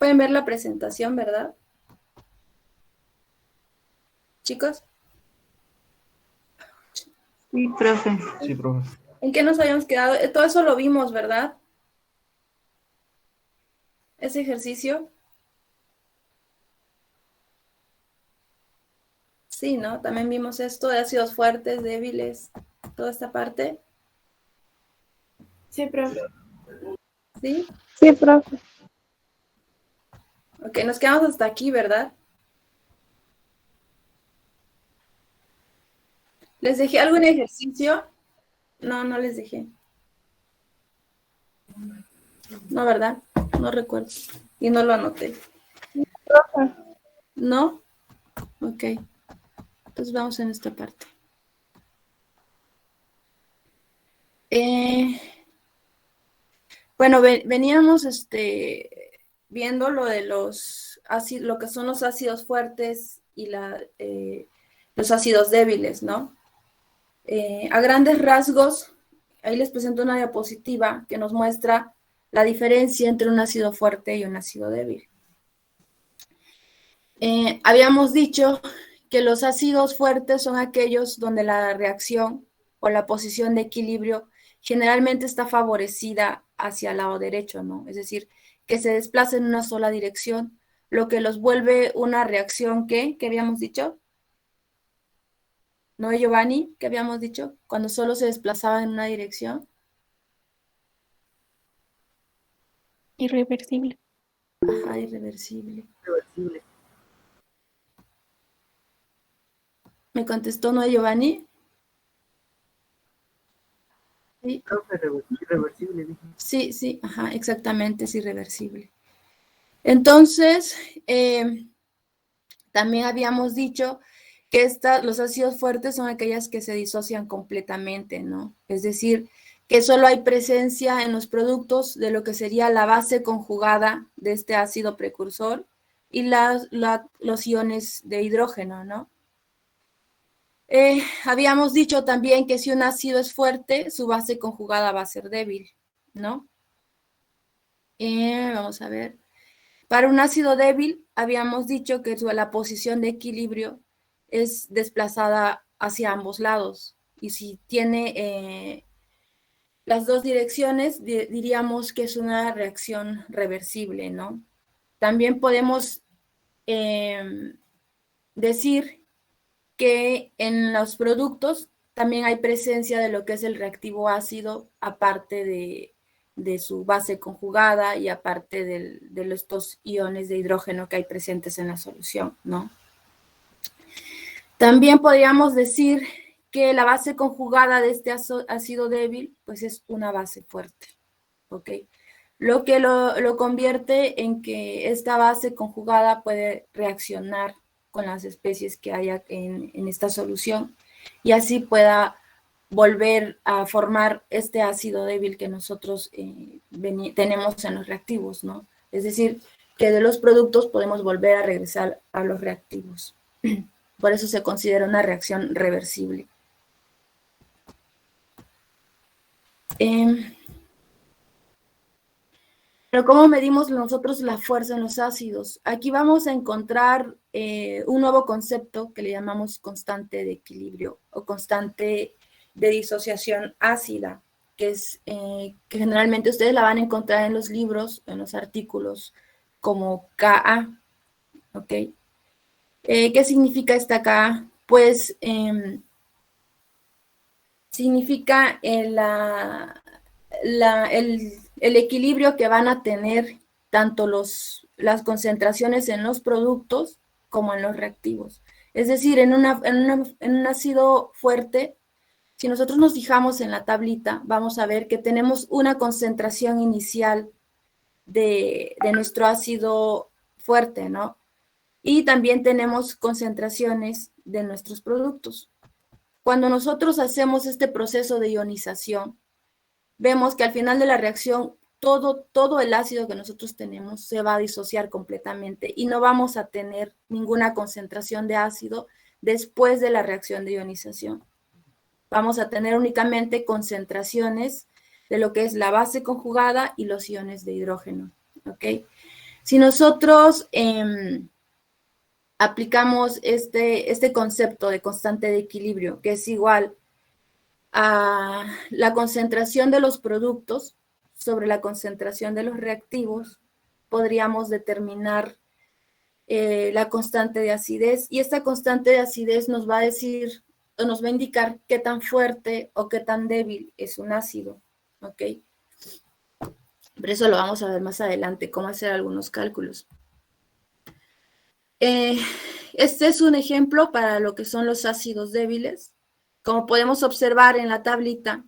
pueden ver la presentación, ¿verdad? Chicos. Sí, profe. Sí, profe. ¿En qué nos habíamos quedado? Todo eso lo vimos, ¿verdad? Ese ejercicio. Sí, ¿no? También vimos esto de ácidos fuertes, débiles, toda esta parte. Sí, profe. ¿Sí? Sí, profe. Ok, nos quedamos hasta aquí, ¿verdad? ¿Les dejé algún ejercicio? No, no les dejé. No, ¿verdad? No recuerdo. Y no lo anoté. Profe. ¿No? Ok. Entonces vamos en esta parte. Bueno, veníamos viendo lo de los ácidos, lo que son los ácidos fuertes y los ácidos débiles, ¿no? A grandes rasgos, ahí les presento una diapositiva que nos muestra la diferencia entre un ácido fuerte y un ácido débil. Habíamos dicho que los ácidos fuertes son aquellos donde la reacción o la posición de equilibrio generalmente está favorecida hacia el lado derecho, ¿no? Es decir, que se desplaza en una sola dirección, lo que los vuelve una reacción ¿qué habíamos dicho? ¿No, Giovanni? ¿Qué habíamos dicho? Cuando solo se desplazaba en una dirección. Irreversible. Ajá, irreversible. Reversible. ¿Me contestó no, Giovanni? Sí. Profe, irreversible, dije. Sí, sí, ajá, exactamente, es irreversible. Entonces, también habíamos dicho que los ácidos fuertes son aquellas que se disocian completamente, ¿no? Es decir, que solo hay presencia en los productos de lo que sería la base conjugada de este ácido precursor y los iones de hidrógeno, ¿no? Habíamos dicho también que si un ácido es fuerte, su base conjugada va a ser débil, ¿no? Vamos a ver. Para un ácido débil, habíamos dicho que la posición de equilibrio es desplazada hacia ambos lados. Y si tiene las dos direcciones, diríamos que es una reacción reversible, ¿no? También podemos decir que en los productos también hay presencia de lo que es el reactivo ácido, aparte de su base conjugada y aparte de estos iones de hidrógeno que hay presentes en la solución, ¿no? También podríamos decir que la base conjugada de este ácido débil, pues es una base fuerte, ¿ok? Lo que lo convierte en que esta base conjugada puede reaccionar con las especies que haya en esta solución y así pueda volver a formar este ácido débil que nosotros tenemos en los reactivos, ¿no? Es decir, que de los productos podemos volver a regresar a los reactivos. Por eso se considera una reacción reversible. Pero ¿cómo medimos nosotros la fuerza en los ácidos? Aquí vamos a encontrar un nuevo concepto que le llamamos constante de equilibrio o constante de disociación ácida, que es que generalmente ustedes la van a encontrar en los libros, en los artículos, como Ka, ¿ok? ¿Qué significa esta Ka? Pues significa el equilibrio que van a tener tanto las concentraciones en los productos como en los reactivos. Es decir, en un ácido fuerte, si nosotros nos fijamos en la tablita, vamos a ver que tenemos una concentración inicial de nuestro ácido fuerte, ¿no? Y también tenemos concentraciones de nuestros productos. Cuando nosotros hacemos este proceso de ionización, vemos que al final de la reacción todo el ácido que nosotros tenemos se va a disociar completamente y no vamos a tener ninguna concentración de ácido después de la reacción de ionización. Vamos a tener únicamente concentraciones de lo que es la base conjugada y los iones de hidrógeno, ¿ok? Si nosotros aplicamos este concepto de constante de equilibrio, que es igual a la concentración de los productos sobre la concentración de los reactivos, podríamos determinar la constante de acidez, y esta constante de acidez nos va a decir o nos va a indicar qué tan fuerte o qué tan débil es un ácido, ¿ok? Pero eso lo vamos a ver más adelante, cómo hacer algunos cálculos. Este es un ejemplo para lo que son los ácidos débiles. Como podemos observar en la tablita,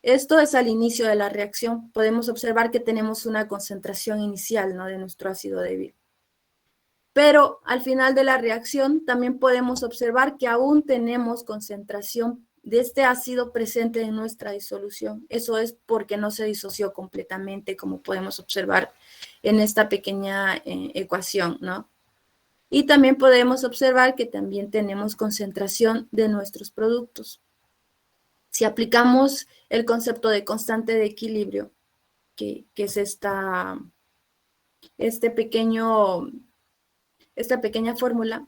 esto es al inicio de la reacción. Podemos observar que tenemos una concentración inicial, ¿no?, de nuestro ácido débil. Pero al final de la reacción también podemos observar que aún tenemos concentración de este ácido presente en nuestra disolución. Eso es porque no se disoció completamente, como podemos observar en esta pequeña ecuación, ¿no? Y también podemos observar que también tenemos concentración de nuestros productos. Si aplicamos el concepto de constante de equilibrio, que es esta pequeña fórmula,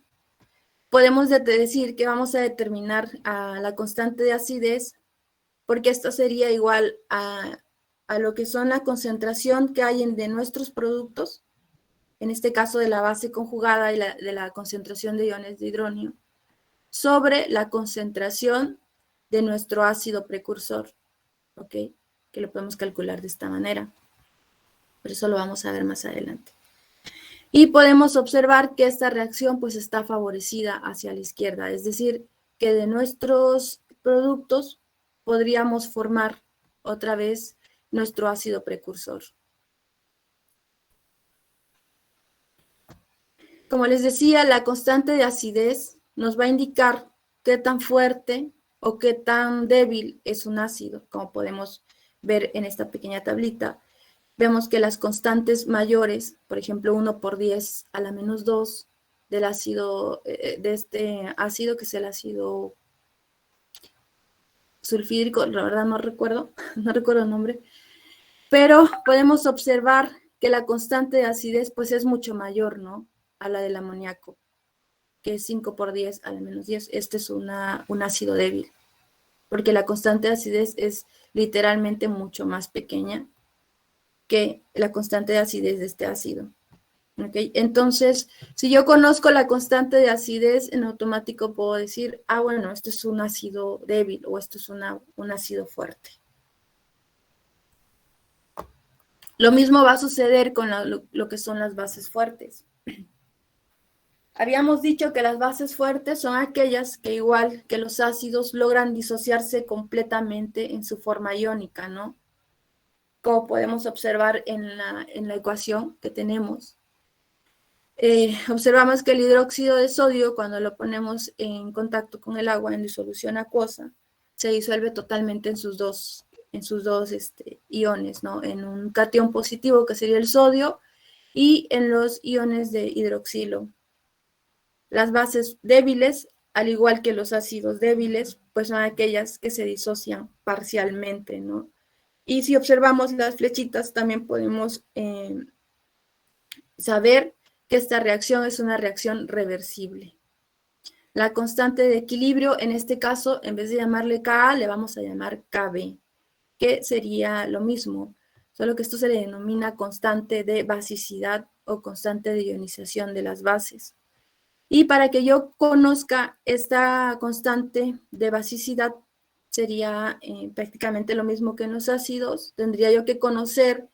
podemos decir que vamos a determinar la constante de acidez, porque esto sería igual a lo que son la concentración que hay de nuestros productos, en este caso de la base conjugada y de la concentración de iones de hidrógeno, sobre la concentración de nuestro ácido precursor, ¿ok? Que lo podemos calcular de esta manera. Pero eso lo vamos a ver más adelante. Y podemos observar que esta reacción pues está favorecida hacia la izquierda, es decir, que de nuestros productos podríamos formar otra vez nuestro ácido precursor. Como les decía, la constante de acidez nos va a indicar qué tan fuerte o qué tan débil es un ácido, como podemos ver en esta pequeña tablita. Vemos que las constantes mayores, por ejemplo, 1 por 10 a la menos 2 del ácido, de este ácido, que es el ácido sulfídrico, la verdad no recuerdo el nombre, pero podemos observar que la constante de acidez pues es mucho mayor, ¿no?, a la del amoníaco, que es 5 por 10 a la menos 10. Este es un ácido débil, porque la constante de acidez es literalmente mucho más pequeña que la constante de acidez de este ácido. ¿Okay? Entonces, si yo conozco la constante de acidez, en automático puedo decir, bueno, esto es un ácido débil o esto es un ácido fuerte. Lo mismo va a suceder con lo que son las bases fuertes. Habíamos dicho que las bases fuertes son aquellas que, igual que los ácidos, logran disociarse completamente en su forma iónica, ¿no? Como podemos observar en la ecuación que tenemos. Observamos que el hidróxido de sodio, cuando lo ponemos en contacto con el agua en disolución acuosa, se disuelve totalmente en sus dos iones, ¿no? En un catión positivo, que sería el sodio, y en los iones de hidroxilo. Las bases débiles, al igual que los ácidos débiles, pues son aquellas que se disocian parcialmente, ¿no? Y si observamos las flechitas, también podemos saber que esta reacción es una reacción reversible. La constante de equilibrio, en este caso, en vez de llamarle Ka, le vamos a llamar Kb, que sería lo mismo, solo que esto se le denomina constante de basicidad o constante de ionización de las bases. Y para que yo conozca esta constante de basicidad, sería prácticamente lo mismo que en los ácidos. Tendría yo que conocer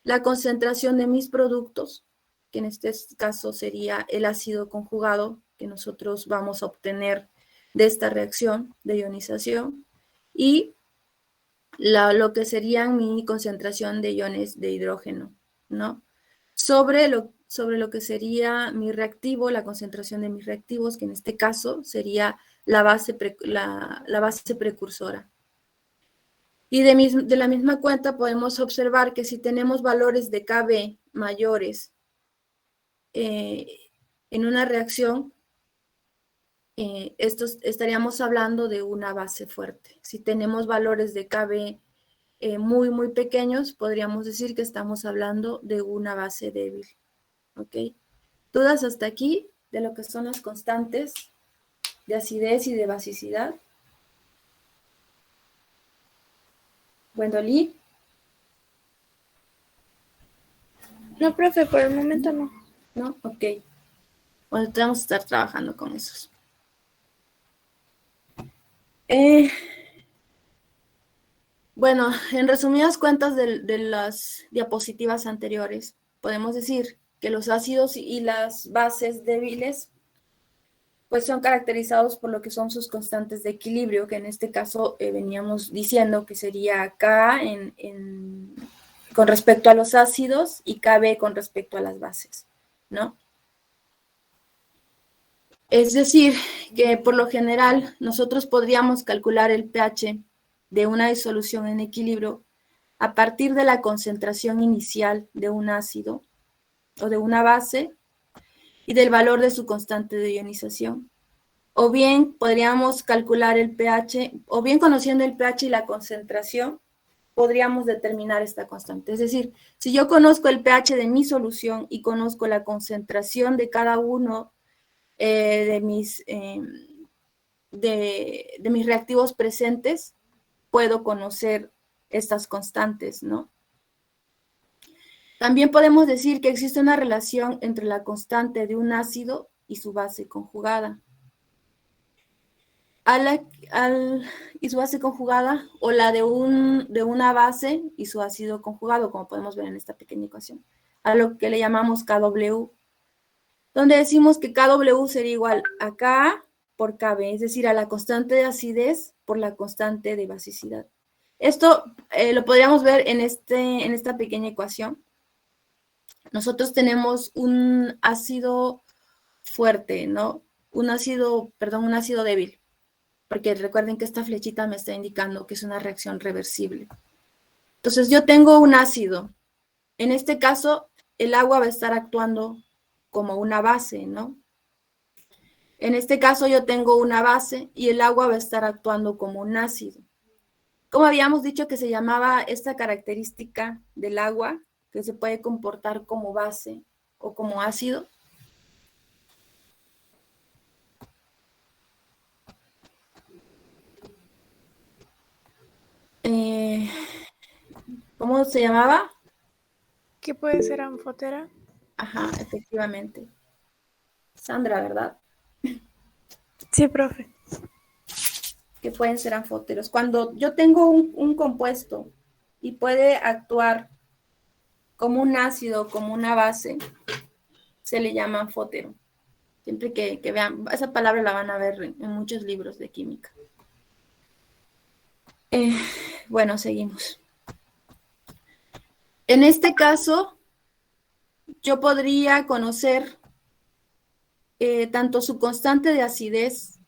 la concentración de mis productos, que en este caso sería el ácido conjugado que nosotros vamos a obtener de esta reacción de ionización, y lo que sería mi concentración de iones de hidrógeno, ¿no? Sobre lo que sería mi reactivo, la concentración de mis reactivos, que en este caso sería la base precursora. Y de la misma cuenta podemos observar que si tenemos valores de Kb mayores en una reacción, estaríamos hablando de una base fuerte. Si tenemos valores de Kb muy, muy pequeños, podríamos decir que estamos hablando de una base débil. ¿ok? ¿Dudas hasta aquí de lo que son las constantes de acidez y de basicidad? Gwendolyn. No, profe, por el momento no. ¿No? Ok. Bueno, vamos a estar trabajando con esos. Bueno, en resumidas cuentas de las diapositivas anteriores, podemos decir que los ácidos y las bases débiles pues son caracterizados por lo que son sus constantes de equilibrio, que en este caso veníamos diciendo que sería K con respecto a los ácidos y KB con respecto a las bases, ¿no? Es decir, que por lo general nosotros podríamos calcular el pH de una disolución en equilibrio a partir de la concentración inicial de un ácido o de una base y del valor de su constante de ionización. O bien podríamos calcular el pH, o bien conociendo el pH y la concentración, podríamos determinar esta constante. Es decir, si yo conozco el pH de mi solución y conozco la concentración de cada uno de mis reactivos presentes, puedo conocer estas constantes, ¿no? También podemos decir que existe una relación entre la constante de un ácido y su base conjugada. Y su base conjugada, o la de una base y su ácido conjugado, como podemos ver en esta pequeña ecuación, a lo que le llamamos KW, donde decimos que KW sería igual a Ka por Kb, es decir, a la constante de acidez por la constante de basicidad. Esto lo podríamos ver en esta pequeña ecuación. Nosotros tenemos un ácido fuerte, ¿no? Un ácido débil, porque recuerden que esta flechita me está indicando que es una reacción reversible. Entonces yo tengo un ácido. En este caso, el agua va a estar actuando como una base, ¿no? En este caso yo tengo una base y el agua va a estar actuando como un ácido. ¿Cómo habíamos dicho que se llamaba esta característica del agua, que se puede comportar como base o como ácido? ¿Cómo se llamaba? ¿Qué puede ser anfotera? Ajá, efectivamente. Sandra, ¿verdad? Sí, profe. Que pueden ser anfóteros. Cuando yo tengo un compuesto y puede actuar como un ácido, como una base, se le llama anfótero. Siempre que vean, esa palabra la van a ver en muchos libros de química. Bueno, seguimos. En este caso, yo podría conocer tanto su constante de acidez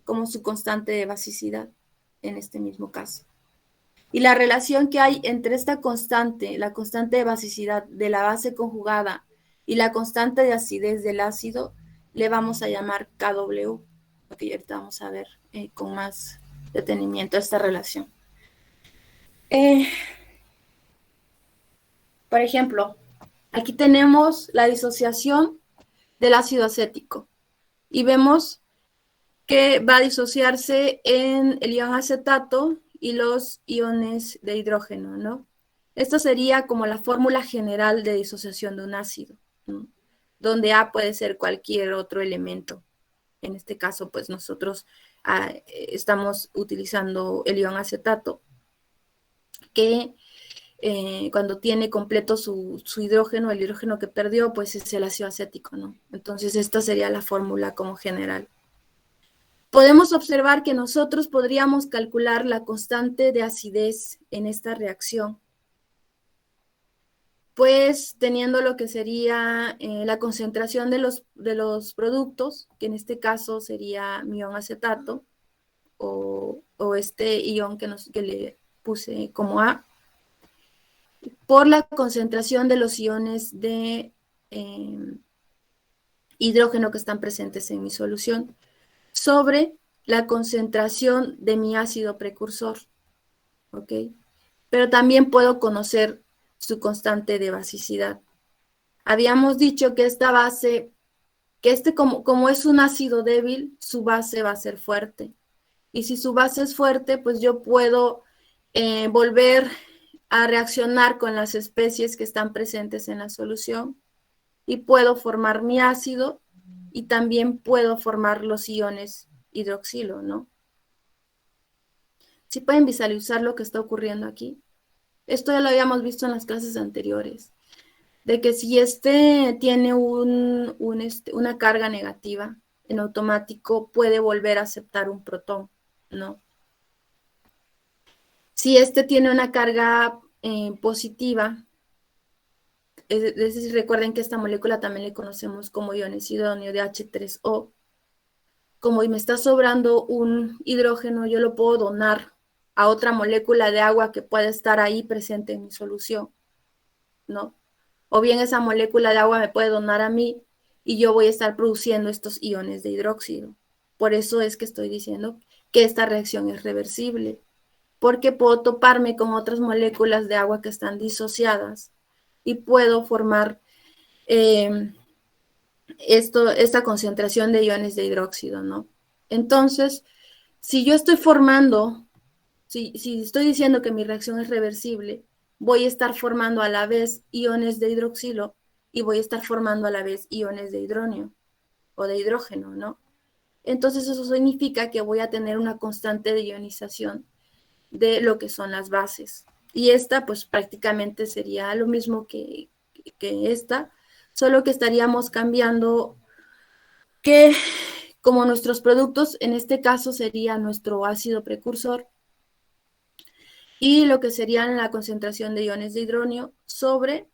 como su constante de basicidad, en este mismo caso. Y la relación que hay entre esta constante, la constante de basicidad de la base conjugada y la constante de acidez del ácido, le vamos a llamar KW. Ok, ahorita vamos a ver con más detenimiento esta relación. Por ejemplo, aquí tenemos la disociación del ácido acético y vemos que va a disociarse en el ion acetato y los iones de hidrógeno, ¿no? Esto sería como la fórmula general de disociación de un ácido, ¿no? Donde A puede ser cualquier otro elemento. En este caso, pues nosotros estamos utilizando el ion acetato, que cuando tiene completo su hidrógeno, el hidrógeno que perdió, pues es el ácido acético, ¿no? Entonces esta sería la fórmula como general. Podemos observar que nosotros podríamos calcular la constante de acidez en esta reacción, pues teniendo lo que sería la concentración de los productos, que en este caso sería mi ion acetato, o este ion que le puse como A, por la concentración de los iones de hidrógeno que están presentes en mi solución, sobre la concentración de mi ácido precursor, ¿ok? Pero también puedo conocer su constante de basicidad. habíamos dicho que esta base, que como es un ácido débil, su base va a ser fuerte. Y si su base es fuerte, pues yo puedo volver a reaccionar con las especies que están presentes en la solución y puedo formar mi ácido y también puedo formar los iones hidroxilo, ¿no? ¿Sí pueden visualizar lo que está ocurriendo aquí? Esto ya lo habíamos visto en las clases anteriores, de que si este tiene una carga negativa, en automático puede volver a aceptar un protón, ¿no? Si este tiene una carga positiva, es decir, recuerden que esta molécula también le conocemos como iones hidróneo de H3O. Como me está sobrando un hidrógeno, yo lo puedo donar a otra molécula de agua que pueda estar ahí presente en mi solución, ¿no? O bien esa molécula de agua me puede donar a mí y yo voy a estar produciendo estos iones de hidróxido. Por eso es que estoy diciendo que esta reacción es reversible, porque puedo toparme con otras moléculas de agua que están disociadas y puedo formar esta concentración de iones de hidróxido, ¿no? Entonces, si yo estoy formando, si estoy diciendo que mi reacción es reversible, voy a estar formando a la vez iones de hidroxilo y voy a estar formando a la vez iones de hidrógeno o de hidrógeno, ¿no? Entonces eso significa que voy a tener una constante de ionización de lo que son las bases. Y esta pues prácticamente sería lo mismo que esta, solo que estaríamos cambiando que como nuestros productos, en este caso sería nuestro ácido precursor y lo que sería la concentración de iones de hidrógeno sobre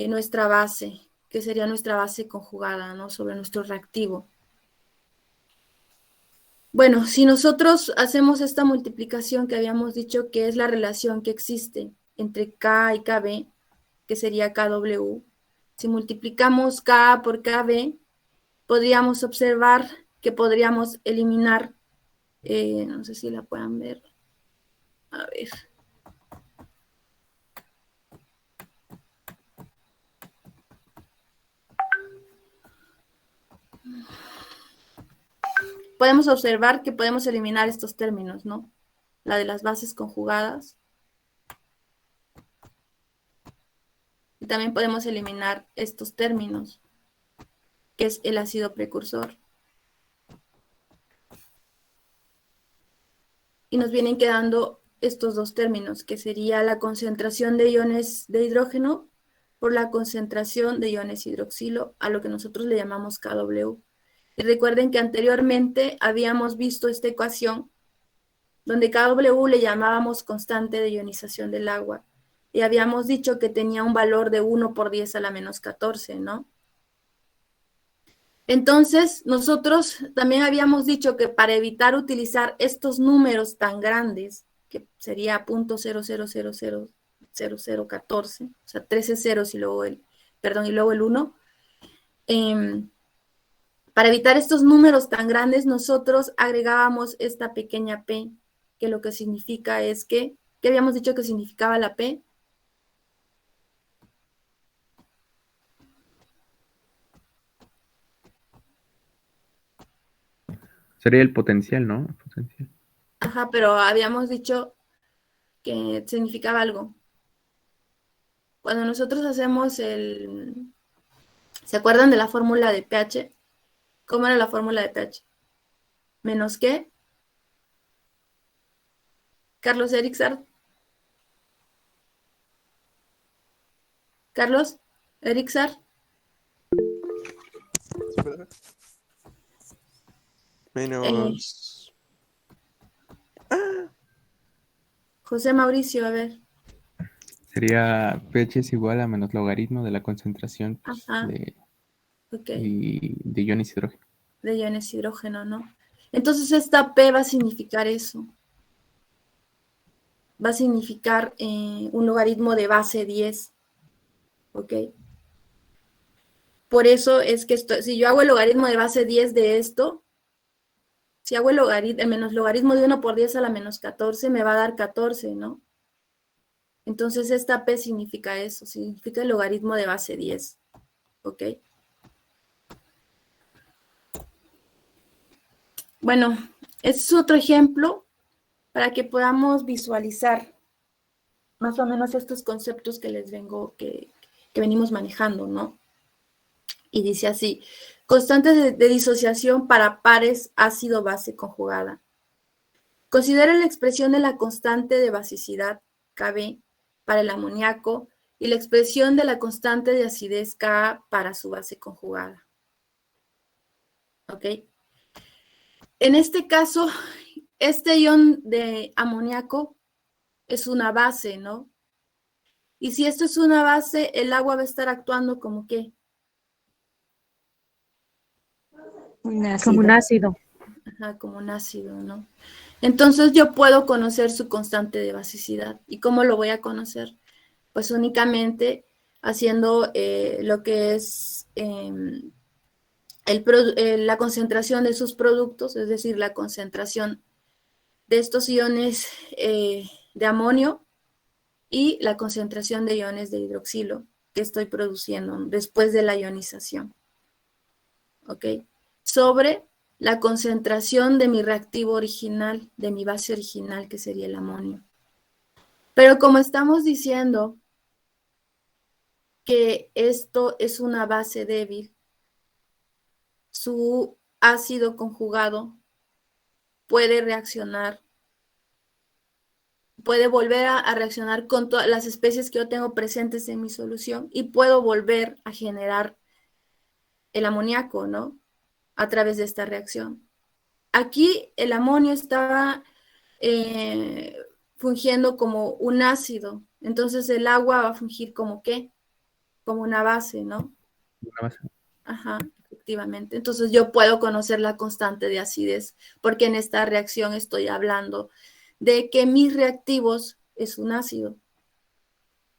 nuestra base, que sería nuestra base conjugada, ¿no? Sobre nuestro reactivo. Bueno, si nosotros hacemos esta multiplicación que habíamos dicho que es la relación que existe entre K y KB, que sería KW, si multiplicamos K por KB, podríamos observar que podríamos eliminar, no sé si la puedan ver, a ver. Podemos observar que podemos eliminar estos términos, ¿no? La de las bases conjugadas. Y también podemos eliminar estos términos, que es el ácido precursor. Y nos vienen quedando estos dos términos, que sería la concentración de iones de hidrógeno por la concentración de iones hidroxilo, a lo que nosotros le llamamos KW. Y recuerden que anteriormente habíamos visto esta ecuación donde KW le llamábamos constante de ionización del agua. Y habíamos dicho que tenía un valor de 1 por 10 a la menos 14, ¿no? Entonces, nosotros también habíamos dicho que para evitar utilizar estos números tan grandes, que sería .00000014, o sea, 13 ceros y luego el 1, para evitar estos números tan grandes, nosotros agregábamos esta pequeña p, que lo que significa es que, ¿qué habíamos dicho que significaba la p? Sería el potencial, ¿no? Potencial. Ajá, pero habíamos dicho que significaba algo. Cuando nosotros hacemos ¿se acuerdan de la fórmula de pH? ¿Cómo era la fórmula de pH? ¿Menos qué? Carlos Erixard. Carlos Erixard. Menos. José Mauricio, a ver. Sería pH es igual a menos logaritmo de la concentración pues, Okay. de iones hidrógeno. De iones hidrógeno, ¿no? Entonces esta P va a significar eso. Va a significar un logaritmo de base 10. ¿Ok? Por eso es que si yo hago el logaritmo de base 10 de esto, si hago el menos logaritmo de 1 por 10 a la menos 14, me va a dar 14, ¿no? Entonces, esta P significa eso, significa el logaritmo de base 10. ¿Ok? Bueno, este es otro ejemplo para que podamos visualizar más o menos estos conceptos que les vengo, que venimos manejando, ¿no? Y dice así, constantes de disociación para pares ácido-base conjugada. Considera la expresión de la constante de basicidad, Kb, para el amoníaco y la expresión de la constante de acidez, Ka, para su base conjugada. ¿Ok? En este caso, este ion de amoníaco es una base, ¿no? Y si esto es una base, el agua va a estar actuando como ¿qué? Como un ácido. Ajá, como un ácido, ¿no? Entonces yo puedo conocer su constante de basicidad. ¿Y cómo lo voy a conocer? Pues únicamente haciendo lo que es la concentración de sus productos, es decir, la concentración de estos iones de amonio y la concentración de iones de hidroxilo que estoy produciendo después de la ionización. ¿Ok? Sobre la concentración de mi reactivo original, de mi base original, que sería el amonio. Pero como estamos diciendo que esto es una base débil, su ácido conjugado puede reaccionar, puede volver a reaccionar con todas las especies que yo tengo presentes en mi solución y puedo volver a generar el amoníaco, ¿no? A través de esta reacción. Aquí el amonio estaba fungiendo como un ácido, entonces el agua va a fungir como ¿qué? Como una base, ¿no? Una base. Ajá, efectivamente. Entonces yo puedo conocer la constante de acidez, porque en esta reacción estoy hablando de que mis reactivos es un ácido.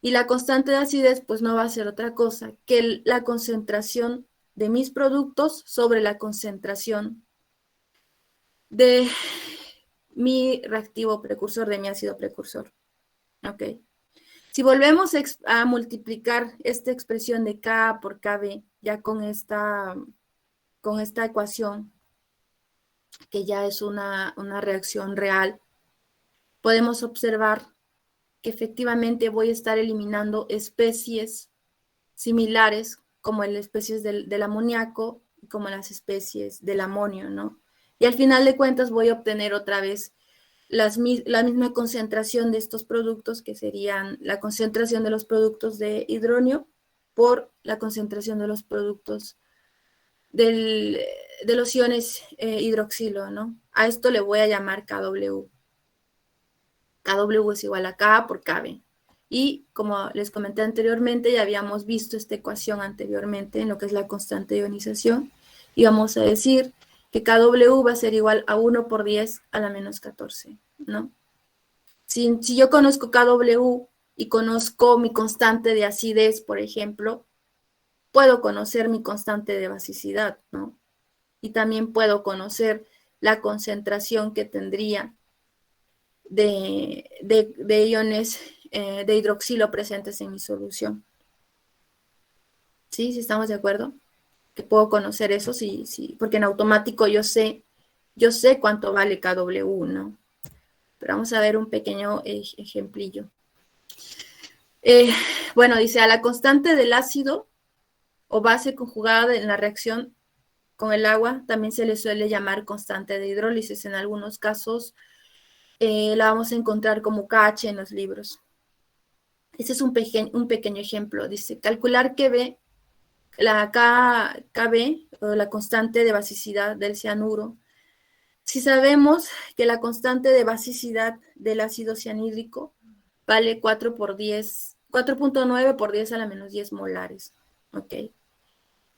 Y la constante de acidez, pues no va a ser otra cosa que la concentración de mis productos sobre la concentración de mi reactivo precursor, de mi ácido precursor. ¿Ok? Si volvemos a multiplicar esta expresión de K por Kb, ya con esta ecuación, que ya es una reacción real, podemos observar que efectivamente voy a estar eliminando especies similares, como las especies del amoníaco, como las especies del amonio, ¿no? Y al final de cuentas voy a obtener otra vez la misma concentración de estos productos, que serían la concentración de los productos de hidronio por la concentración de los productos de los iones hidroxilo, ¿no? A esto le voy a llamar KW. KW es igual a K por Kb. Y como les comenté anteriormente, ya habíamos visto esta ecuación anteriormente en lo que es la constante de ionización. Y vamos a decir que KW va a ser igual a 1 por 10 a la menos 14, ¿no? Si yo conozco KW y conozco mi constante de acidez, por ejemplo, puedo conocer mi constante de basicidad, ¿no? Y también puedo conocer la concentración que tendría de iones de hidroxilo presentes en mi solución. ¿Sí? ¿Sí estamos de acuerdo? Que puedo conocer eso, sí, sí, porque en automático yo sé cuánto vale KW, ¿no? Pero vamos a ver un pequeño ejemplillo. Bueno, dice, a la constante del ácido o base conjugada en la reacción con el agua también se le suele llamar constante de hidrólisis. En algunos casos la vamos a encontrar como KH en los libros. Este es un pequeño ejemplo. Dice, calcular KB, la KB, o la constante de basicidad del cianuro. Si sabemos que la constante de basicidad del ácido cianhídrico vale 4.9 por 10 a la menos 10 molares. ¿Ok?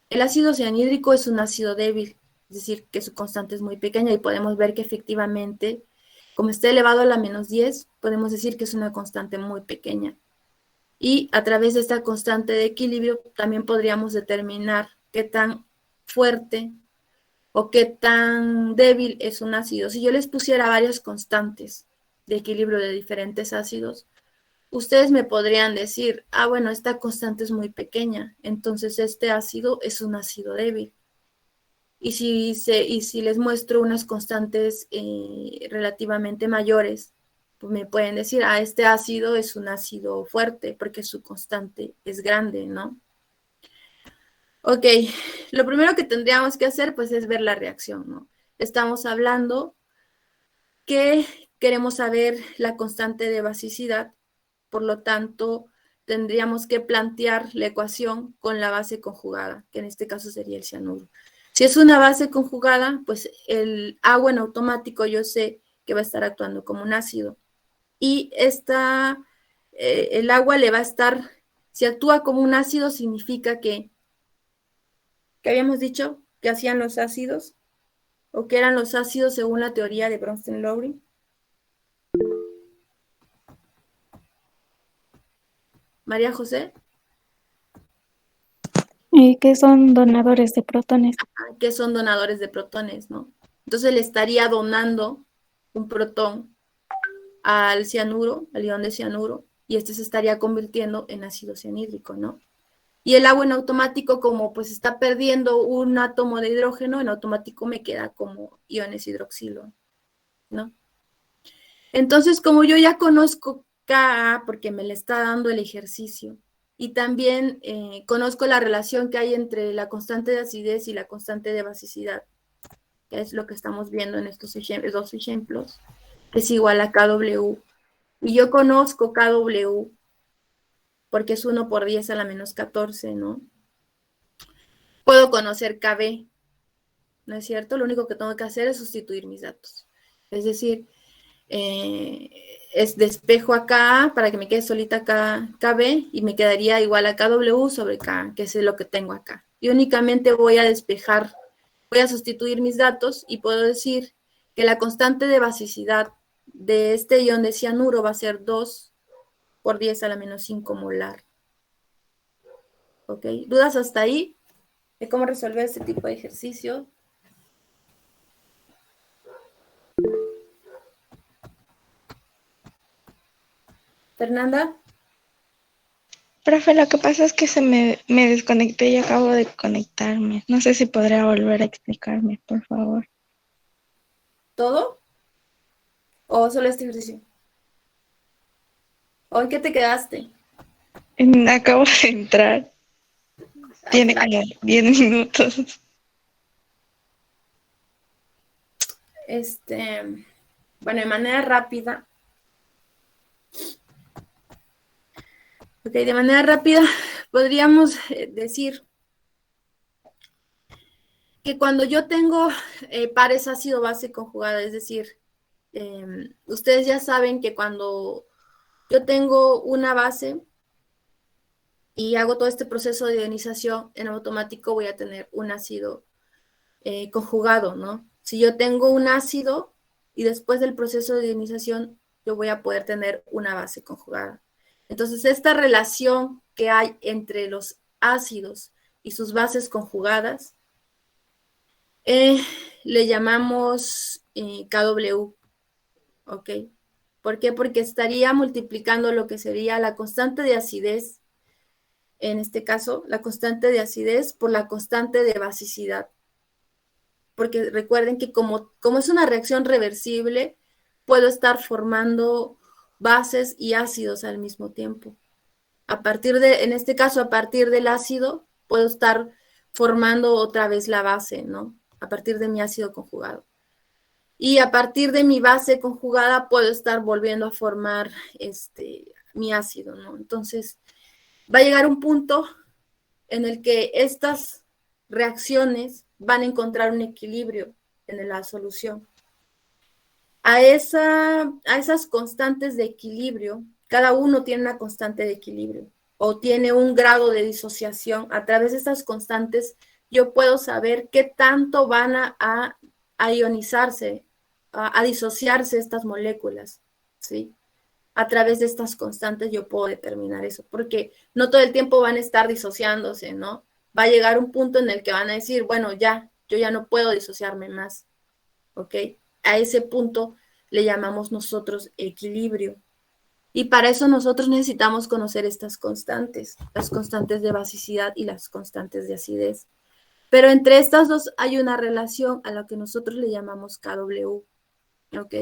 El ácido cianhídrico es un ácido débil, es decir, que su constante es muy pequeña y podemos ver que efectivamente, como está elevado a la menos 10, podemos decir que es una constante muy pequeña. Y a través de esta constante de equilibrio también podríamos determinar qué tan fuerte o qué tan débil es un ácido. Si yo les pusiera varias constantes de equilibrio de diferentes ácidos, ustedes me podrían decir, bueno, esta constante es muy pequeña, entonces este ácido es un ácido débil. Y si les muestro unas constantes relativamente mayores, pues me pueden decir, este ácido es un ácido fuerte porque su constante es grande, ¿no? Ok, lo primero que tendríamos que hacer pues es ver la reacción, ¿no? Estamos hablando que queremos saber la constante de basicidad, por lo tanto tendríamos que plantear la ecuación con la base conjugada, que en este caso sería el cianuro. Si es una base conjugada, pues el agua en automático yo sé que va a estar actuando como un ácido. Y el agua le va a estar, si actúa como un ácido, significa que habíamos dicho que hacían los ácidos, o que eran los ácidos según la teoría de Bronsted-Lowry. María José. Que son donadores de protones. Que son donadores de protones, ¿no? Entonces le estaría donando un protón al cianuro, al ion de cianuro, y este se estaría convirtiendo en ácido cianhídrico, ¿no? Y el agua en automático, como pues está perdiendo un átomo de hidrógeno, en automático me queda como iones hidroxilo, ¿no? Entonces, como yo ya conozco Ka, porque me le está dando el ejercicio, y también conozco la relación que hay entre la constante de acidez y la constante de basicidad, que es lo que estamos viendo en estos dos ejemplos, que es igual a KW. Y yo conozco KW porque es 1 por 10 a la menos 14, ¿no? Puedo conocer KB, ¿no es cierto? Lo único que tengo que hacer es sustituir mis datos. Es decir, despejo acá para que me quede solita acá KB y me quedaría igual a KW sobre K, que es lo que tengo acá. Y únicamente voy a despejar, voy a sustituir mis datos y puedo decir que la constante de basicidad de este ion de cianuro va a ser 2 por 10 a la menos 5 molar. ¿Ok? ¿Dudas hasta ahí de cómo resolver este tipo de ejercicio? Fernanda. Profe, lo que pasa es que me desconecté y acabo de conectarme. No sé si podría volver a explicarme, por favor. ¿Todo? ¿O solo este ejercicio? ¿O en qué te quedaste? Acabo de entrar. Tiene como 10 minutos. Bueno, de manera rápida. Ok, de manera rápida podríamos decir que cuando yo tengo pares ácido-base conjugada, es decir, ustedes ya saben que cuando yo tengo una base y hago todo este proceso de ionización, en automático voy a tener un ácido conjugado, ¿no? Si yo tengo un ácido y después del proceso de ionización, yo voy a poder tener una base conjugada. Entonces, esta relación que hay entre los ácidos y sus bases conjugadas, le llamamos KW, ¿ok? ¿Por qué? Porque estaría multiplicando lo que sería la constante de acidez, en este caso, la constante de acidez por la constante de basicidad. Porque recuerden que como es una reacción reversible, puedo estar formando bases y ácidos al mismo tiempo. En este caso, a partir del ácido, puedo estar formando otra vez la base, ¿no? A partir de mi ácido conjugado. Y a partir de mi base conjugada, puedo estar volviendo a formar mi ácido, ¿no? Entonces, va a llegar un punto en el que estas reacciones van a encontrar un equilibrio en la solución. A esas constantes de equilibrio, cada uno tiene una constante de equilibrio o tiene un grado de disociación. A través de estas constantes yo puedo saber qué tanto van a ionizarse, a disociarse estas moléculas, ¿sí? A través de estas constantes yo puedo determinar eso, porque no todo el tiempo van a estar disociándose, ¿no? Va a llegar un punto en el que van a decir, bueno, yo ya no puedo disociarme más, ¿ok? A ese punto le llamamos nosotros equilibrio. Y para eso nosotros necesitamos conocer estas constantes, las constantes de basicidad y las constantes de acidez. Pero entre estas dos hay una relación a la que nosotros le llamamos KW. ¿Ok?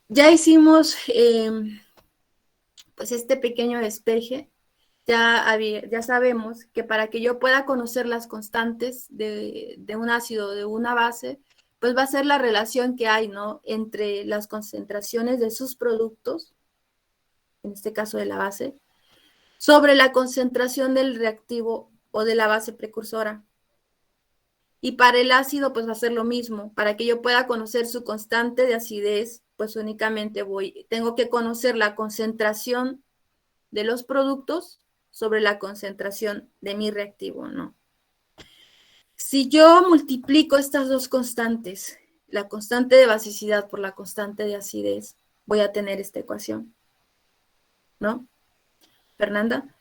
Ya hicimos pues este pequeño despeje. Ya sabemos que para que yo pueda conocer las constantes de un ácido o de una base, pues va a ser la relación que hay, ¿no? Entre las concentraciones de sus productos, en este caso de la base, sobre la concentración del reactivo o de la base precursora. Y para el ácido, pues va a ser lo mismo. Para que yo pueda conocer su constante de acidez, pues únicamente tengo que conocer la concentración de los productos sobre la concentración de mi reactivo, ¿no? Si yo multiplico estas dos constantes, la constante de basicidad por la constante de acidez, voy a tener esta ecuación, ¿no? Fernanda.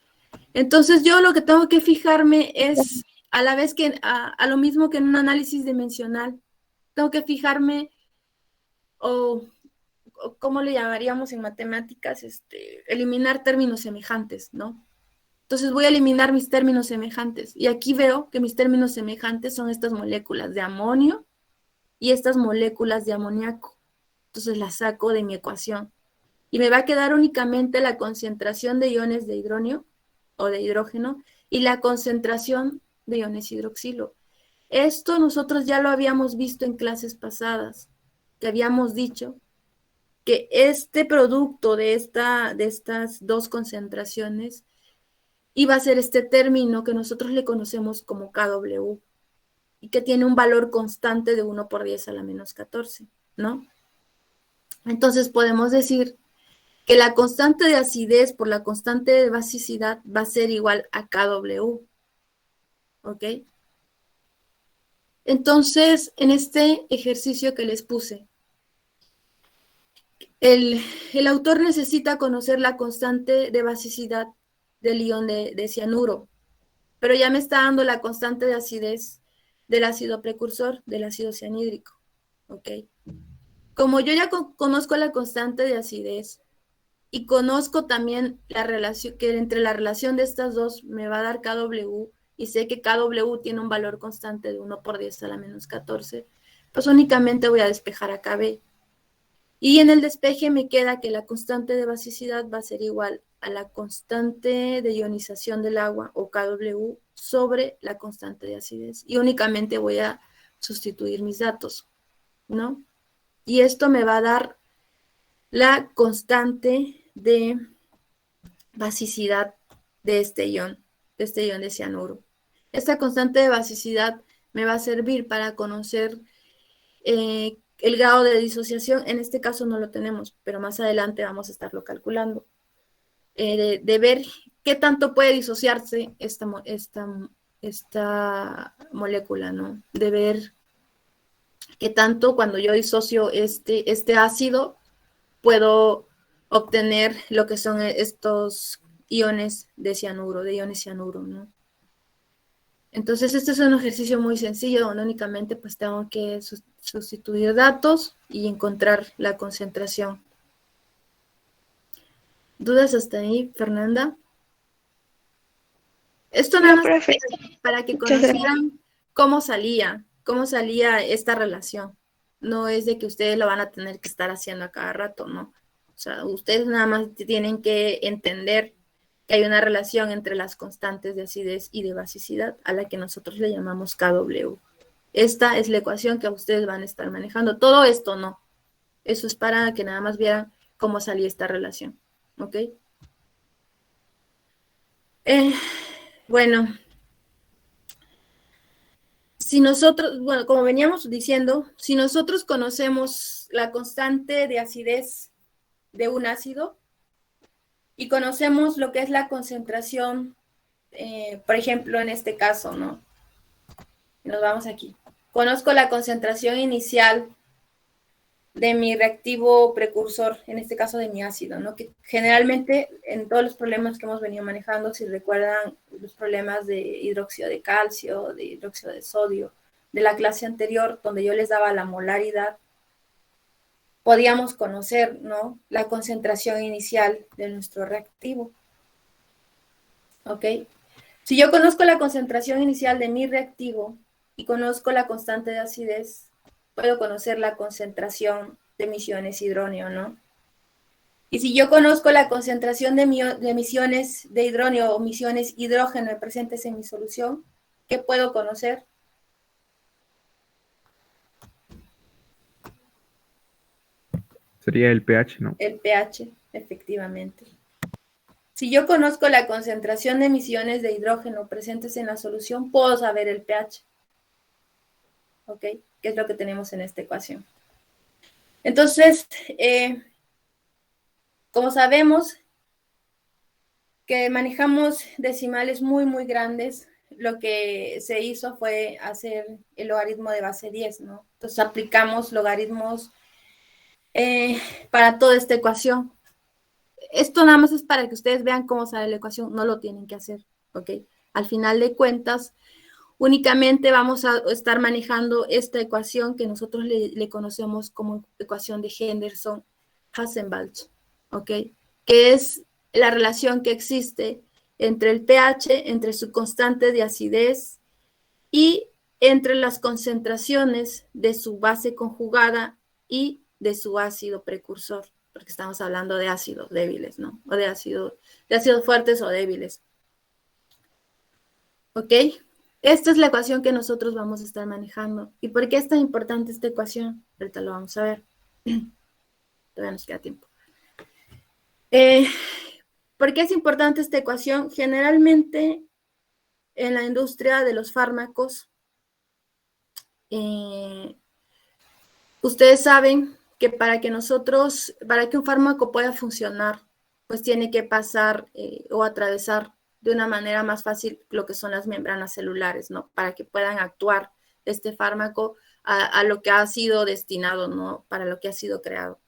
Entonces yo lo que tengo que fijarme es, a la vez que, a lo mismo que en un análisis dimensional, tengo que fijarme, o ¿cómo le llamaríamos en matemáticas? Eliminar términos semejantes, ¿no? Entonces voy a eliminar mis términos semejantes. Y aquí veo que mis términos semejantes son estas moléculas de amonio y estas moléculas de amoníaco. Entonces las saco de mi ecuación. Y me va a quedar únicamente la concentración de iones de hidronio o de hidrógeno y la concentración de iones hidroxilo. Esto nosotros ya lo habíamos visto en clases pasadas, que habíamos dicho que este producto de estas dos concentraciones iba a ser este término que nosotros le conocemos como KW y que tiene un valor constante de 1 por 10 a la menos 14, ¿no? Entonces podemos decir que la constante de acidez por la constante de basicidad va a ser igual a KW, ¿ok? Entonces, en este ejercicio que les puse, el autor necesita conocer la constante de basicidad del ion de cianuro, pero ya me está dando la constante de acidez del ácido precursor, del ácido cianhídrico, ¿ok? Como yo ya conozco la constante de acidez y conozco también la relación, que entre la relación de estas dos me va a dar KW, y sé que KW tiene un valor constante de 1 por 10 a la menos 14, pues únicamente voy a despejar a KB. Y en el despeje me queda que la constante de basicidad va a ser igual a la constante de ionización del agua, o KW, sobre la constante de acidez. Y únicamente voy a sustituir mis datos, ¿no? Y esto me va a dar la constante de basicidad de este ion de cianuro. Esta constante de basicidad me va a servir para conocer el grado de disociación. En este caso no lo tenemos, pero más adelante vamos a estarlo calculando. De ver qué tanto puede disociarse esta molécula, ¿no? De ver qué tanto cuando yo disocio este ácido puedo obtener lo que son estos iones de cianuro, de iones cianuro, ¿no? Entonces, este es un ejercicio muy sencillo, donde únicamente pues tengo que sustituir datos y encontrar la concentración. ¿Dudas hasta ahí, Fernanda? Esto nada más para que conocieran cómo salía esta relación. No es de que ustedes lo van a tener que estar haciendo a cada rato, ¿no? O sea, ustedes nada más tienen que entender que hay una relación entre las constantes de acidez y de basicidad, a la que nosotros le llamamos KW. Esta es la ecuación que ustedes van a estar manejando. Todo esto no. Eso es para que nada más vieran cómo salía esta relación. ¿Ok? Bueno, si nosotros, bueno, como veníamos diciendo, si nosotros conocemos la constante de acidez de un ácido y conocemos lo que es la concentración, por ejemplo, en este caso, ¿no? Nos vamos aquí. Conozco la concentración inicial de mi reactivo precursor, en este caso de mi ácido, ¿no? Que generalmente en todos los problemas que hemos venido manejando, si recuerdan los problemas de hidróxido de calcio, de hidróxido de sodio, de la clase anterior, donde yo les daba la molaridad, podíamos conocer, ¿no?, la concentración inicial de nuestro reactivo. ¿Ok? Si yo conozco la concentración inicial de mi reactivo y conozco la constante de acidez, puedo conocer la concentración de emisiones hidróneo, ¿no? Y si yo conozco la concentración de emisiones de hidróneo o emisiones hidrógeno presentes en mi solución, ¿qué puedo conocer? Sería el pH, ¿no? El pH, efectivamente. Si yo conozco la concentración de emisiones de hidrógeno presentes en la solución, puedo saber el pH. ¿Ok? Que es lo que tenemos en esta ecuación. Entonces, como sabemos que manejamos decimales muy, muy grandes, lo que se hizo fue hacer el logaritmo de base 10, ¿no? Entonces aplicamos logaritmos para toda esta ecuación. Esto nada más es para que ustedes vean cómo sale la ecuación, no lo tienen que hacer, ¿ok? Al final de cuentas, únicamente vamos a estar manejando esta ecuación que nosotros le conocemos como ecuación de Henderson-Hasselbalch, ¿ok? Que es la relación que existe entre el pH, entre su constante de acidez y entre las concentraciones de su base conjugada y de su ácido precursor, porque estamos hablando de ácidos débiles, ¿no? O de ácidos fuertes o débiles. ¿Ok? Esta es la ecuación que nosotros vamos a estar manejando. ¿Y por qué es tan importante esta ecuación? Ahorita lo vamos a ver. Todavía nos queda tiempo. ¿Por qué es importante esta ecuación? Generalmente en la industria de los fármacos, ustedes saben que para que un fármaco pueda funcionar, pues tiene que pasar o atravesar de una manera más fácil lo que son las membranas celulares, ¿no? Para que puedan actuar este fármaco a lo que ha sido destinado, ¿no? Para lo que ha sido creado.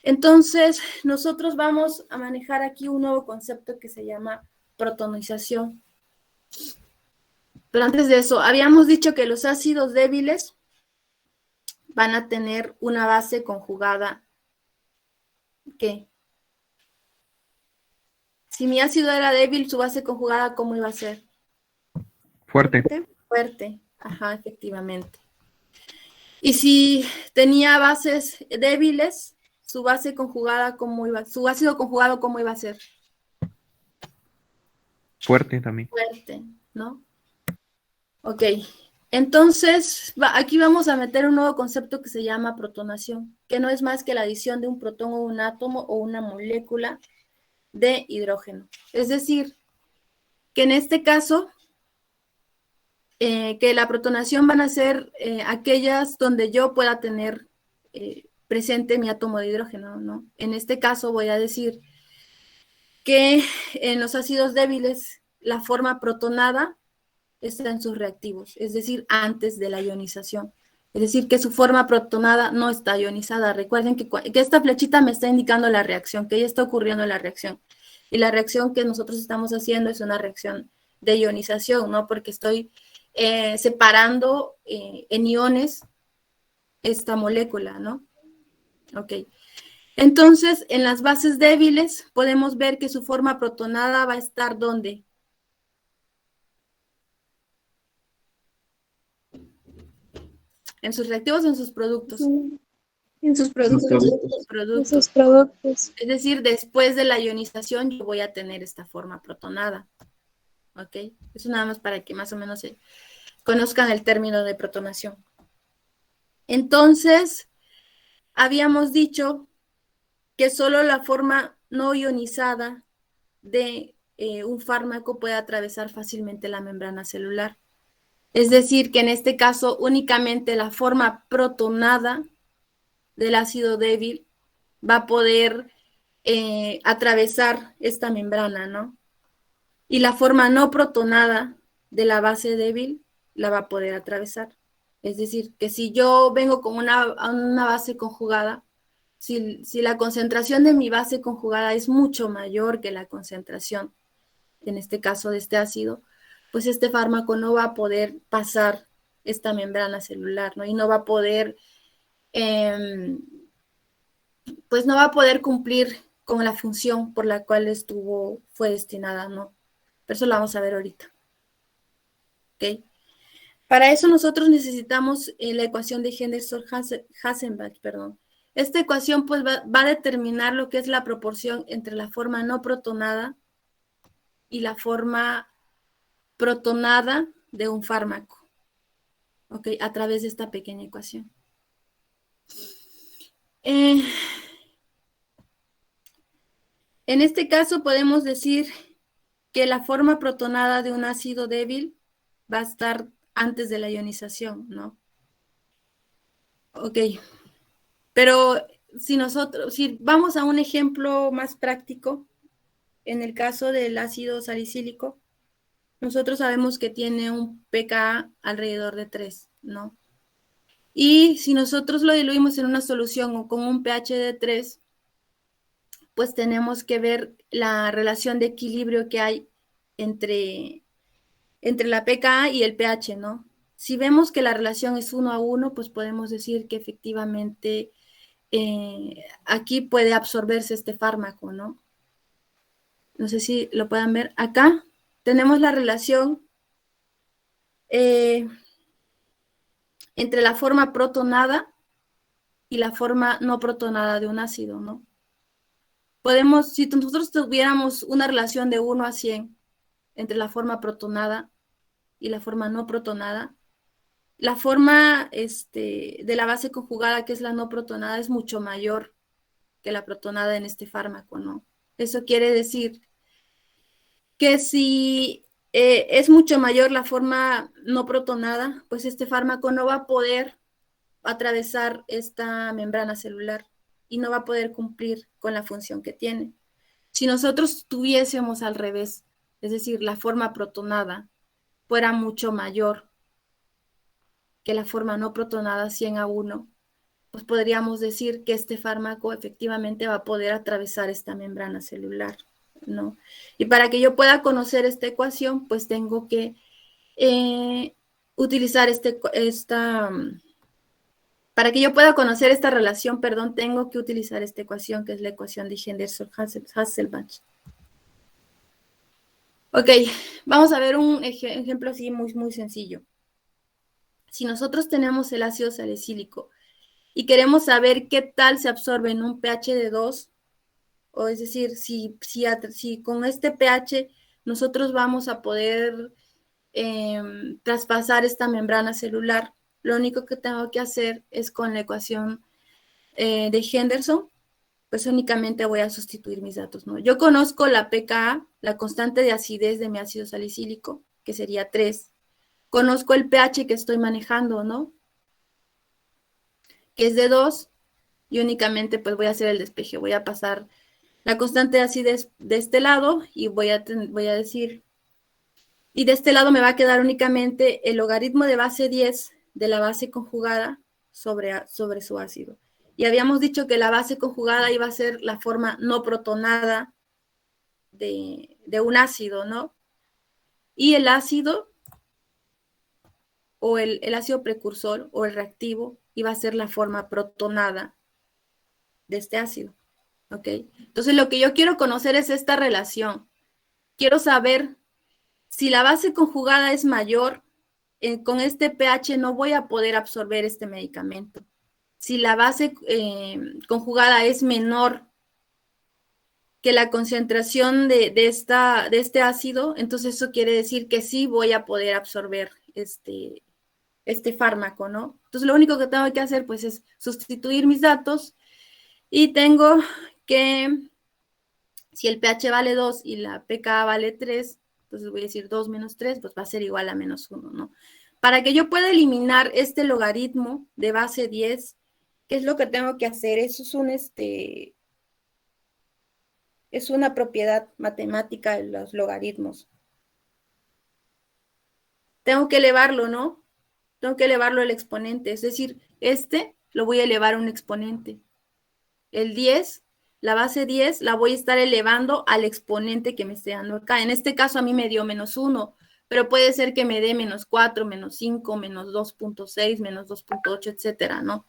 Entonces, nosotros vamos a manejar aquí un nuevo concepto que se llama protonización. Pero antes de eso, habíamos dicho que los ácidos débiles van a tener una base conjugada. ¿Qué? Si mi ácido era débil, su base conjugada, ¿cómo iba a ser? Fuerte. Fuerte, ajá, efectivamente. Y si tenía bases débiles, su base conjugada, su ácido conjugado, ¿cómo iba a ser? Fuerte también. Fuerte, ¿no? Ok. Entonces, aquí vamos a meter un nuevo concepto que se llama protonación, que no es más que la adición de un protón o un átomo o una molécula de hidrógeno. Es decir, que en este caso, que la protonación van a ser aquellas donde yo pueda tener presente mi átomo de hidrógeno, ¿no? En este caso voy a decir que en los ácidos débiles la forma protonada está en sus reactivos, es decir, antes de la ionización. Es decir, que su forma protonada no está ionizada. Recuerden que esta flechita me está indicando la reacción, que ya está ocurriendo la reacción. Y la reacción que nosotros estamos haciendo es una reacción de ionización, ¿no? Porque estoy separando en iones esta molécula, ¿no? Ok. Entonces, en las bases débiles podemos ver que su forma protonada va a estar ¿dónde? ¿En sus reactivos o en sus productos? En sus productos. Productos. En sus productos. Es decir, después de la ionización yo voy a tener esta forma protonada. ¿Ok? Eso nada más para que más o menos se conozcan el término de protonación. Entonces, habíamos dicho que solo la forma no ionizada de un fármaco puede atravesar fácilmente la membrana celular. Es decir, que en este caso únicamente la forma protonada del ácido débil va a poder atravesar esta membrana, ¿no? Y la forma no protonada de la base débil la va a poder atravesar. Es decir, que si yo vengo con una base conjugada, si la concentración de mi base conjugada es mucho mayor que la concentración, en este caso de este ácido, pues este fármaco no va a poder pasar esta membrana celular, ¿no? Y no va a poder pues no va a poder cumplir con la función por la cual fue destinada, ¿no? Pero eso lo vamos a ver ahorita. ¿Ok? Para eso nosotros necesitamos la ecuación de Henderson-Hasselbalch, perdón. Esta ecuación pues va a determinar lo que es la proporción entre la forma no protonada y la forma protonada de un fármaco, ¿ok? A través de esta pequeña ecuación. En este caso podemos decir que la forma protonada de un ácido débil va a estar antes de la ionización, ¿no? Ok, pero si vamos a un ejemplo más práctico, en el caso del ácido salicílico, nosotros sabemos que tiene un pKa alrededor de 3, ¿no? Y si nosotros lo diluimos en una solución o con un pH de 3, pues tenemos que ver la relación de equilibrio que hay entre la pKa y el pH, ¿no? Si vemos que la relación es 1:1, pues podemos decir que efectivamente aquí puede absorberse este fármaco, ¿no? No sé si lo puedan ver. Acá tenemos la relación entre la forma protonada y la forma no protonada de un ácido, ¿no? Si nosotros tuviéramos una relación de 1:100 entre la forma protonada y la forma no protonada, la forma de la base conjugada, que es la no protonada, es mucho mayor que la protonada en este fármaco, ¿no? Eso quiere decir que si es mucho mayor la forma no protonada, pues este fármaco no va a poder atravesar esta membrana celular y no va a poder cumplir con la función que tiene. Si nosotros tuviésemos al revés, es decir, la forma protonada fuera mucho mayor que la forma no protonada 100:1, pues podríamos decir que este fármaco efectivamente va a poder atravesar esta membrana celular, ¿no? Y para que yo pueda conocer esta ecuación, pues tengo que utilizar para que yo pueda conocer esta relación, perdón, tengo que utilizar esta ecuación, que es la ecuación de Henderson-Hasselbalch. Ok, vamos a ver un ejemplo así muy, muy sencillo. Si nosotros tenemos el ácido salicílico y queremos saber qué tal se absorbe en un pH de 2, o es decir, si con este pH nosotros vamos a poder traspasar esta membrana celular, lo único que tengo que hacer es con la ecuación de Henderson, pues únicamente voy a sustituir mis datos, ¿no? Yo conozco la pKa, la constante de acidez de mi ácido salicílico, que sería 3. Conozco el pH que estoy manejando, ¿no? Que es de 2, y únicamente pues voy a hacer el despeje, voy a pasar la constante de acidez de este lado y voy a decir, y de este lado me va a quedar únicamente el logaritmo de base 10 de la base conjugada sobre su ácido. Y habíamos dicho que la base conjugada iba a ser la forma no protonada de un ácido, ¿no? Y el ácido, o el ácido precursor, o el reactivo, iba a ser la forma protonada de este ácido, ¿ok? Entonces, lo que yo quiero conocer es esta relación. Quiero saber si la base conjugada es mayor, con este pH no voy a poder absorber este medicamento. Si la base conjugada es menor que la concentración de este ácido, entonces eso quiere decir que sí voy a poder absorber este fármaco, ¿no? Entonces lo único que tengo que hacer pues es sustituir mis datos y tengo que, si el pH vale 2 y la pKa vale 3, entonces voy a decir 2 menos 3, pues va a ser igual a menos 1, ¿no? Para que yo pueda eliminar este logaritmo de base 10, ¿qué es lo que tengo que hacer? Eso es una propiedad matemática de los logaritmos. Tengo que elevarlo, ¿no? Tengo que elevarlo al exponente, es decir, lo voy a elevar a un exponente. El 10, la base 10, la voy a estar elevando al exponente que me esté dando acá. En este caso a mí me dio menos 1, pero puede ser que me dé menos 4, menos 5, menos 2.6, menos 2.8, etcétera, ¿no?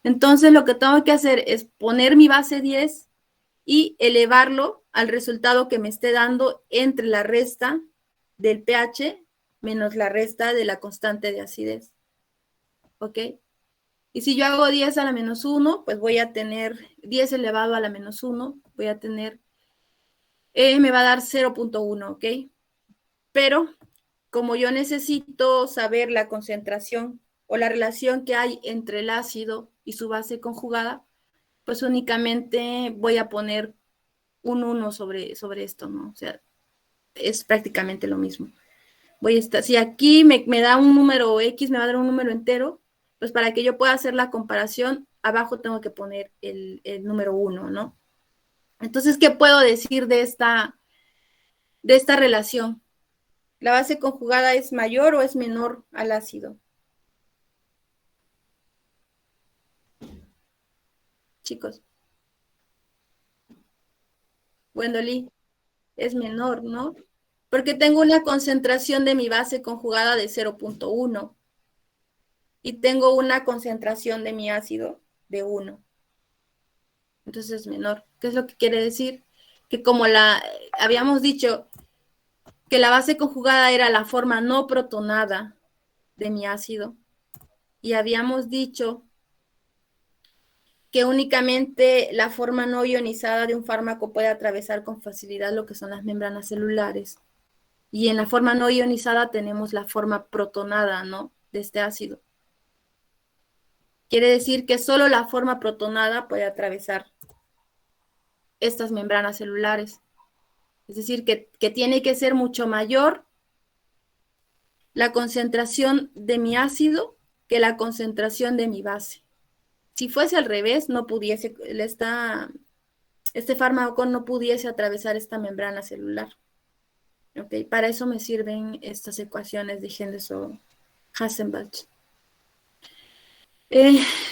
Entonces lo que tengo que hacer es poner mi base 10 y elevarlo al resultado que me esté dando entre la resta del pH menos la resta de la constante de acidez. ¿Ok? Y si yo hago 10 a la menos 1, pues voy a tener 10 elevado a la menos 1, voy a tener, me va a dar 0.1, ¿ok? Pero como yo necesito saber la concentración o la relación que hay entre el ácido y su base conjugada, pues únicamente voy a poner un 1 sobre esto, ¿no? O sea, es prácticamente lo mismo. Voy a estar, si aquí me da un número X, me va a dar un número entero, pues para que yo pueda hacer la comparación, abajo tengo que poner el número 1, ¿no? Entonces, ¿qué puedo decir de esta relación? ¿La base conjugada es mayor o es menor al ácido? Chicos. Wendolí, es menor, ¿no? Porque tengo una concentración de mi base conjugada de 0.1 y tengo una concentración de mi ácido de 1. Entonces es menor. ¿Qué es lo que quiere decir? Que como habíamos dicho que la base conjugada era la forma no protonada de mi ácido y habíamos dicho que únicamente la forma no ionizada de un fármaco puede atravesar con facilidad lo que son las membranas celulares. Y en la forma no ionizada tenemos la forma protonada, ¿no? De este ácido. Quiere decir que solo la forma protonada puede atravesar estas membranas celulares. Es decir, que tiene que ser mucho mayor la concentración de mi ácido que la concentración de mi base. Si fuese al revés, no pudiese, este fármaco no pudiese atravesar esta membrana celular. ¿Okay? Para eso me sirven estas ecuaciones de Henderson-Hasselbalch.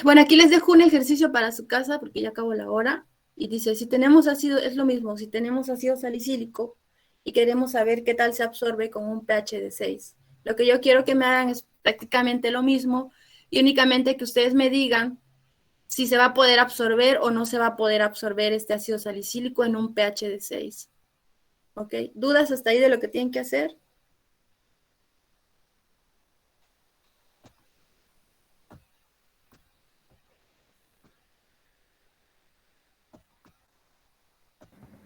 Bueno, aquí les dejo un ejercicio para su casa porque ya acabó la hora. Y dice, si tenemos ácido, es lo mismo, si tenemos ácido salicílico y queremos saber qué tal se absorbe con un pH de 6. Lo que yo quiero que me hagan es prácticamente lo mismo y únicamente que ustedes me digan si se va a poder absorber o no se va a poder absorber este ácido salicílico en un pH de 6. ¿Ok? ¿Dudas hasta ahí de lo que tienen que hacer?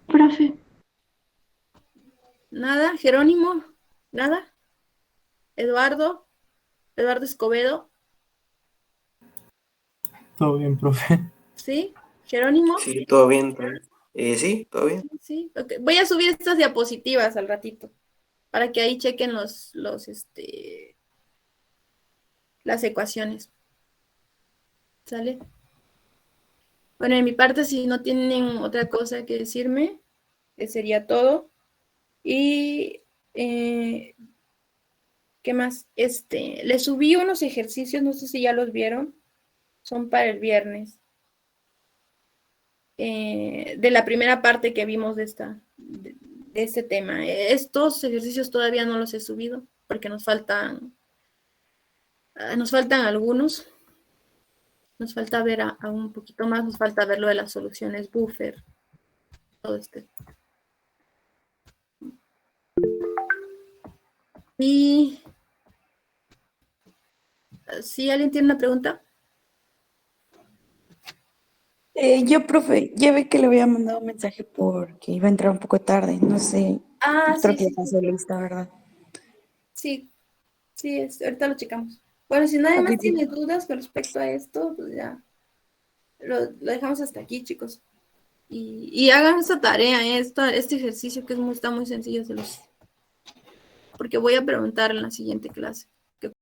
Profe, ¿Nada? ¿Jerónimo? ¿Nada? ¿Eduardo? ¿Eduardo Escobedo? Todo bien, profe. ¿Sí? ¿Jerónimo? Sí, todo bien, profe. Sí, todo bien. Sí. Okay. Voy a subir estas diapositivas al ratito para que ahí chequen las ecuaciones. ¿Sale? Bueno, en mi parte, si no tienen otra cosa que decirme, sería todo. Y, ¿qué más? Les subí unos ejercicios, no sé si ya los vieron, son para el viernes. De la primera parte que vimos de este tema. Estos ejercicios todavía no los he subido porque nos faltan algunos. Nos falta ver aún un poquito más, nos falta ver lo de las soluciones buffer. Todo Y si alguien tiene una pregunta. Yo, profe, ya ve que le había mandado un mensaje porque iba a entrar un poco tarde, no sé, creo que ya pasó lista, ¿verdad? Sí, ahorita lo checamos. Bueno, si nadie Ok, más tiene dudas con respecto a esto, pues ya lo dejamos hasta aquí, chicos. Y hagan esta tarea, este ejercicio que está muy sencillo, porque voy a preguntar en la siguiente clase.